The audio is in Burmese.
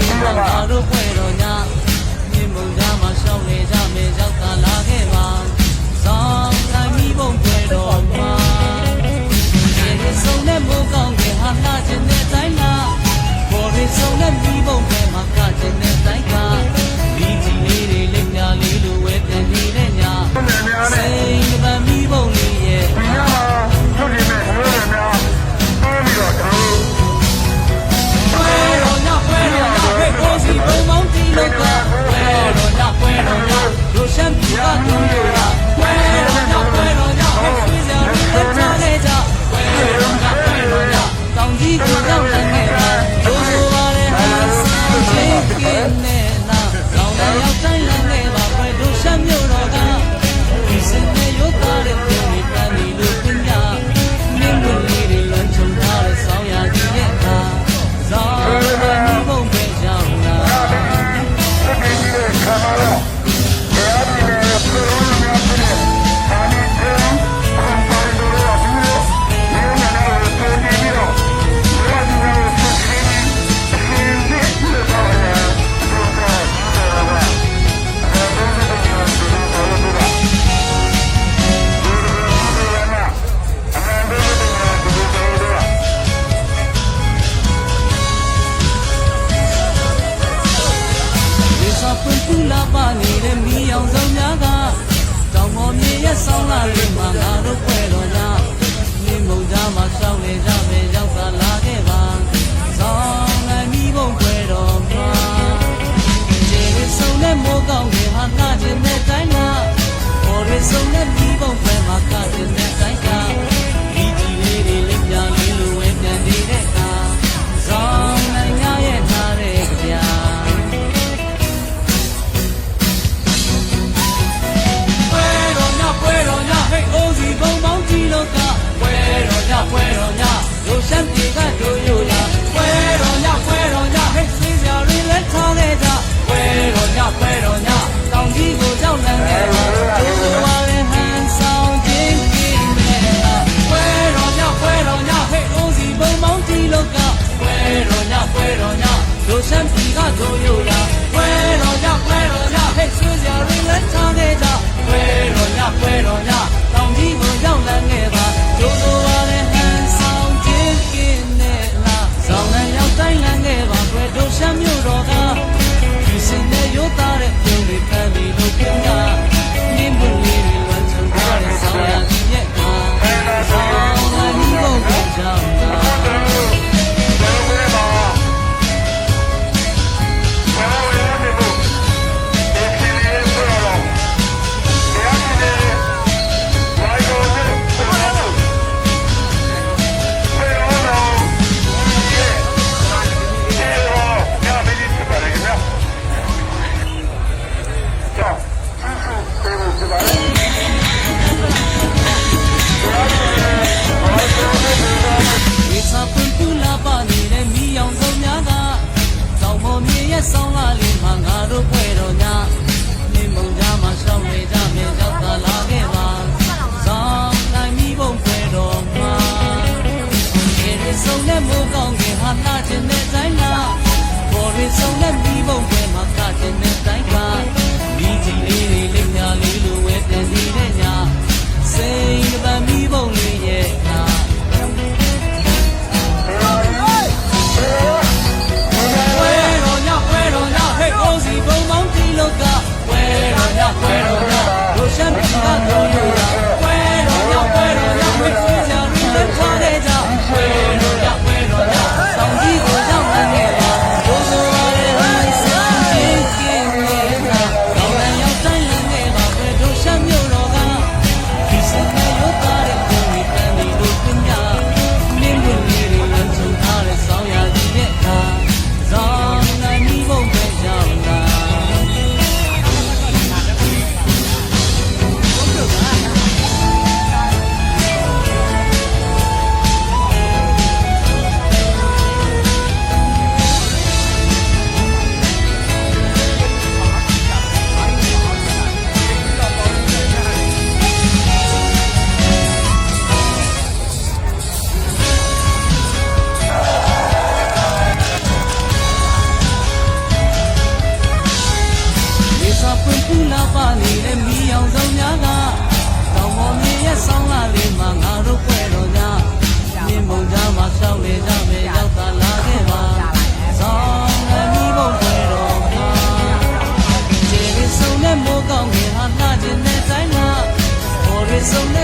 လေးမှာငါတို့ပွဲတော်ညမြင်မုံသားမှာရှောင်းနေကြမယ်ရောက်တာလာခဲ့ပါဆောင်တိုင်းမိဘုံပွဲတော်မှာဒီဆုံးနဲ့မိုးကောင်းတဲ့ဟာလာခြင်းတဲ့တိုင်းမှာဘော်ရီဆုံးနဲ့မိဘုံပွဲမှာကခြင်းတဲ့တိုင်းကဒီကြီးလေးတွေလက်ညာလေးလိုဝဲပြန်နေတဲ့ညစိန်ကပန်မိဘုံလေးရဲ့ဟုတ်တယ်မဲ့ဘယ်လိုလဲပြီးတော့ကျွန်တော်ပွဲတော်ညဟဲ့ကိုစီဘုံမောင်းတီလောကပွဲတော်ညတို့ရှမ်းပြည်ကသူတို့ကပွဲတော်ညဟဲ့ဆွေးစရာတွေလက်ချခဲ့ကြပွဲတော်ညတောင်ကြီးကိုရောက်လာခဲ့တာတို့ဆိုပါလေဟာဆောင်ချင်းကင်းနဲ့နာလောင်တဲ့ရောက်တိုင်းလာခဲ့ပါပွဲတို့ရှမ်းမြို့တော်ကဒီစင်နဲ့ရုပ်သားတဲ့ပြည်တွေတန်ပြီလို့ပြညာမင်းတို့လေးတွေလွန်ချုံထားတဲ့ဆောင်းရာကြီးရဲ့အခါဇောင်းမိဘုံပဲကြောင်းလာခါမလို့ဘယ်အပြင်လဲဘယ်လိုလဲဘာနဲ့လဲဘာနဲ့တော့ဘူးလို့ဒီမှာတော့ပြန်ပြီးတော့ဘာဒီလိုဆက်ပြီးတော့ပွင့်ပူလာပါနေတဲ့မီးအောင်ဆုံးများကတောင်ပေါ်မြေရဲ့ဆောင်းလာလေးမှာငါတို့ပွဲတော်ညနေမုံသားမှာရှောင်းနေကြမယ်ရောက်သာလာခဲ့ပါဆောင်းနိုင်မီးဘုံပွဲတော်မှာခြေရဆုံးနဲ့မိုးကောင်းတွေဟာငါခြင်းတဲ့တိုင်းမှာဘော်ရဆုံးနဲ့မီးဘုံပွဲမှာကခြင်းတဲ့တိုင်းကဒီကြီးလေးတွေလက်ပြလေးလိုဝဲပြန်နေတဲ့အခါဆောင်းနိုင်ရရဲ့ထားတဲ့ကြပြပွဲတော်ညဟဲ့အိုးစီဘုံမောင်းကြီးလောကပွဲတော်ညလူရှမ်းပြည်ကတို့ယူလာပွဲတော်ညဟဲ့ဆွေးစရာတွေလက်ထားခဲ့ကြပွဲတော်ညတောင်ကြီးကိုကြောက်လန့်ခဲ့ပါတို့လိုပါလေဟန်ဆောင်ခြင်းကြီးနဲ့ပွဲတော်ညဟဲ့အိုးစီဘုံမောင်းကြီးလောကပွဲတော်ညလူရှမ်းပြည်ကတို့ယူလာပွဲတော်ညဟဲ့ဆွေးစရာတွေလက်ထားခဲ့ကြပွဲတော်ညတောင်ကြီးကိုရောက်လန်းခဲ့ပါတို့လိုပါလေဟန်ဆောင်ခြင်းကင်းနဲ့လားဆောင်နဲ့ရောက်တိုင်းလန်းခဲ့ပါပွဲတို့ရှမ်းမြို့တော်ကဒီစင်နဲ့ရိုးသားတဲ့ပြုံးတွေဖမ်းပြီးလို့ပြုံးတာနင်းမှုလေးတွေလွန်ချုံထားတဲ့ဆောင်ရည်ရဲ့ကဆောင်နဲ့ဒီဘုံကကြောင်းတာဆောင်းလာလေးမှာငါတို့ပွဲတော်ညနေမုံသားမှာရှောင်းနေကြမယ်ရောက်သာလာခဲ့ပါဆောင်းတိုင်းမိဘုံပွဲတော်မှာဒီဆုံးနဲ့မိုးကောင်းကဟာလာခြင်းတဲ့တိုင်းလားဘော်ရီဆုံးနဲ့မိဘုံပွဲမှာကခြင်းတဲ့တိုင်းကဒီကြီးလေးတွေလက်ညာလေးလိုဝဲပြန်နေတဲ့ညစိန်ကပန်မိဘုံလေးရဲ့ပွဲတော်ညဟဲ့အိုးစီဘုံမောင်းတီလောက နေတဲ့မီးအောင်ဆုံးများကတောင်ပေါ်မြေရဲ့ဆောင်းလာလေးမှာငါတို့ပွဲတော်ညမြင်းမုံကြားမှာရှောက်လေကြမယ်ရောက်သာလာခဲ့ပါဆောင်းလည်းမီးဘုံပွဲတော်မှာခြေရည်စုံနဲ့မိုးကောင်းငယ်ဟာလှခြင်းနဲ့တိုင်းမှာဘော်ရည်စုံနဲ့